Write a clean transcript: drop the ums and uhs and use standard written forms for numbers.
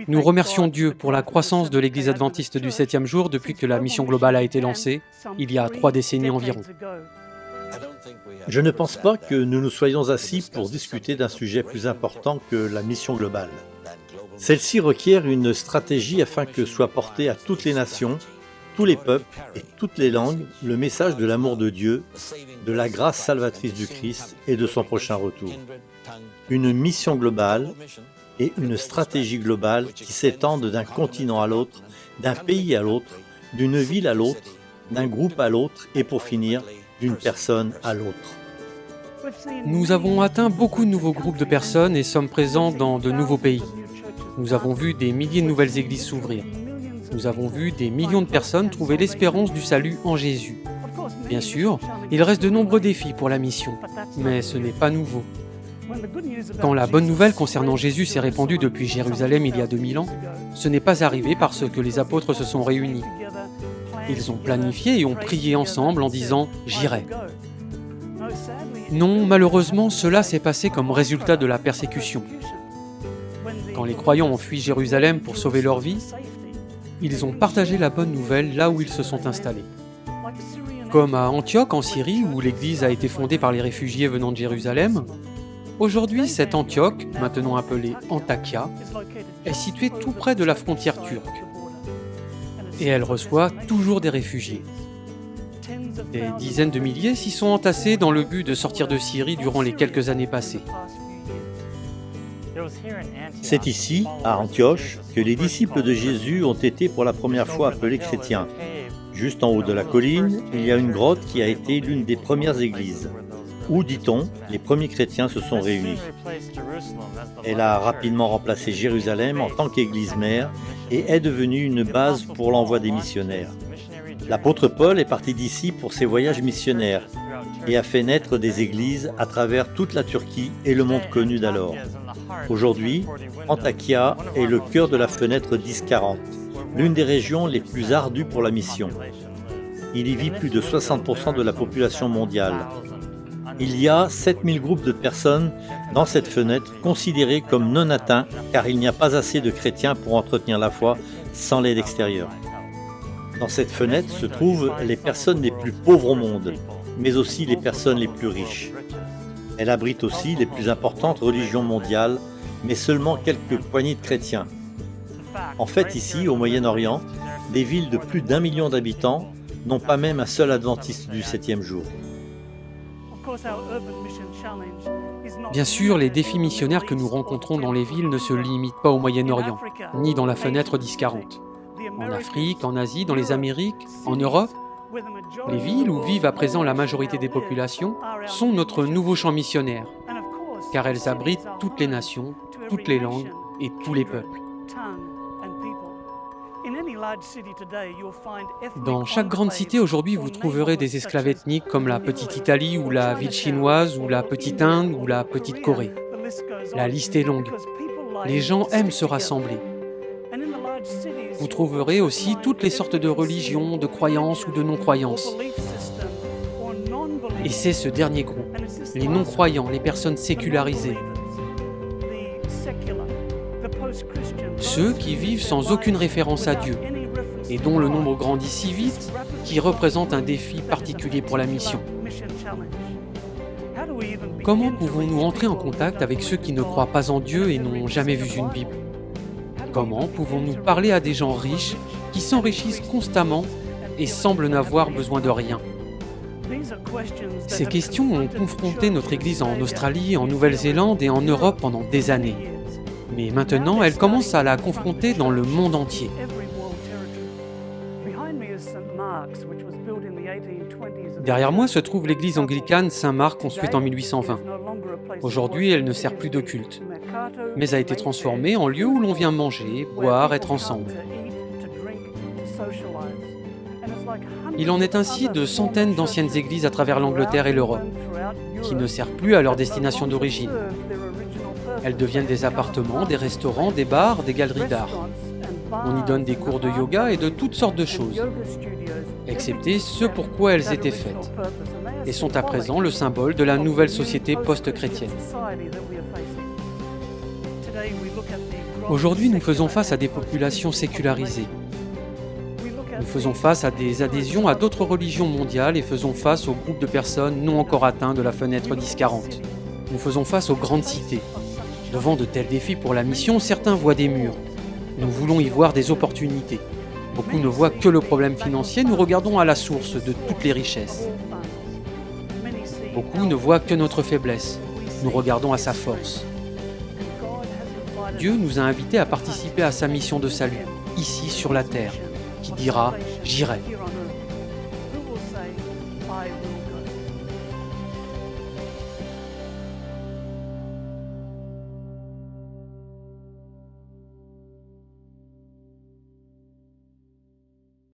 Nous remercions Dieu pour la croissance de l'Église adventiste du 7e jour depuis que la mission globale a été lancée, il y a 3 décennies environ. Je ne pense pas que nous nous soyons assis pour discuter d'un sujet plus important que la mission globale. Celle-ci requiert une stratégie afin que soit porté à toutes les nations, tous les peuples et toutes les langues le message de l'amour de Dieu, de la grâce salvatrice du Christ et de son prochain retour. Une mission globale et une stratégie globale qui s'étendent d'un continent à l'autre, d'un pays à l'autre, d'une ville à l'autre, d'un groupe à l'autre et pour finir, d'une personne à l'autre. Nous avons atteint beaucoup de nouveaux groupes de personnes et sommes présents dans de nouveaux pays. Nous avons vu des milliers de nouvelles églises s'ouvrir. Nous avons vu des millions de personnes trouver l'espérance du salut en Jésus. Bien sûr, il reste de nombreux défis pour la mission, mais ce n'est pas nouveau. Quand la bonne nouvelle concernant Jésus s'est répandue depuis Jérusalem il y a 2000 ans, ce n'est pas arrivé parce que les apôtres se sont réunis. Ils ont planifié et ont prié ensemble en disant « J'irai ». Non, malheureusement, cela s'est passé comme résultat de la persécution. Quand les croyants ont fui Jérusalem pour sauver leur vie, ils ont partagé la bonne nouvelle là où ils se sont installés. Comme à Antioche en Syrie, où l'église a été fondée par les réfugiés venant de Jérusalem, aujourd'hui cette Antioche, maintenant appelée Antakya, est située tout près de la frontière turque. Et elle reçoit toujours des réfugiés. Des dizaines de milliers s'y sont entassés dans le but de sortir de Syrie durant les quelques années passées. C'est ici, à Antioche, que les disciples de Jésus ont été pour la première fois appelés chrétiens. Juste en haut de la colline, il y a une grotte qui a été l'une des premières églises, où, dit-on, les premiers chrétiens se sont réunis. Elle a rapidement remplacé Jérusalem en tant qu'église mère et est devenue une base pour l'envoi des missionnaires. L'apôtre Paul est parti d'ici pour ses voyages missionnaires et a fait naître des églises à travers toute la Turquie et le monde connu d'alors. Aujourd'hui, Antakya est le cœur de la fenêtre 10-40, l'une des régions les plus ardues pour la mission. Il y vit plus de 60% de la population mondiale. Il y a 7000 groupes de personnes dans cette fenêtre considérées comme non atteints car il n'y a pas assez de chrétiens pour entretenir la foi sans l'aide extérieure. Dans cette fenêtre se trouvent les personnes les plus pauvres au monde, mais aussi les personnes les plus riches. Elle abrite aussi les plus importantes religions mondiales, mais seulement quelques poignées de chrétiens. En fait, ici, au Moyen-Orient, des villes de plus d'1 million d'habitants n'ont pas même un seul adventiste du 7e jour. Bien sûr, les défis missionnaires que nous rencontrons dans les villes ne se limitent pas au Moyen-Orient, ni dans la fenêtre 10-40. En Afrique, en Asie, dans les Amériques, en Europe, les villes où vivent à présent la majorité des populations sont notre nouveau champ missionnaire, car elles abritent toutes les nations, toutes les langues et tous les peuples. Dans chaque grande cité aujourd'hui, vous trouverez des esclaves ethniques comme la petite Italie ou la ville chinoise ou la petite Inde ou la petite Corée. La liste est longue. Les gens aiment se rassembler. Vous trouverez aussi toutes les sortes de religions, de croyances ou de non-croyances. Et c'est ce dernier groupe, les non-croyants, les personnes sécularisées, ceux qui vivent sans aucune référence à Dieu et dont le nombre grandit si vite qui représente un défi particulier pour la mission. Comment pouvons-nous entrer en contact avec ceux qui ne croient pas en Dieu et n'ont jamais vu une Bible ? Comment pouvons-nous parler à des gens riches qui s'enrichissent constamment et semblent n'avoir besoin de rien ? Ces questions ont confronté notre Église en Australie, en Nouvelle-Zélande et en Europe pendant des années. Mais maintenant, elle commence à la confronter dans le monde entier. Derrière moi se trouve l'église anglicane Saint-Marc construite en 1820. Aujourd'hui, elle ne sert plus de culte, mais a été transformée en lieu où l'on vient manger, boire, être ensemble. Il en est ainsi de centaines d'anciennes églises à travers l'Angleterre et l'Europe, qui ne servent plus à leur destination d'origine. Elles deviennent des appartements, des restaurants, des bars, des galeries d'art. On y donne des cours de yoga et de toutes sortes de choses, excepté ce pour quoi elles étaient faites, et sont à présent le symbole de la nouvelle société post-chrétienne. Aujourd'hui, nous faisons face à des populations sécularisées. Nous faisons face à des adhésions à d'autres religions mondiales et faisons face aux groupes de personnes non encore atteints de la fenêtre 10-40. Nous faisons face aux grandes cités. Devant de tels défis pour la mission, certains voient des murs. Nous voulons y voir des opportunités. Beaucoup ne voient que le problème financier, nous regardons à la source de toutes les richesses. Beaucoup ne voient que notre faiblesse, nous regardons à sa force. Dieu nous a invités à participer à sa mission de salut, ici sur la terre, qui dira « J'irai ».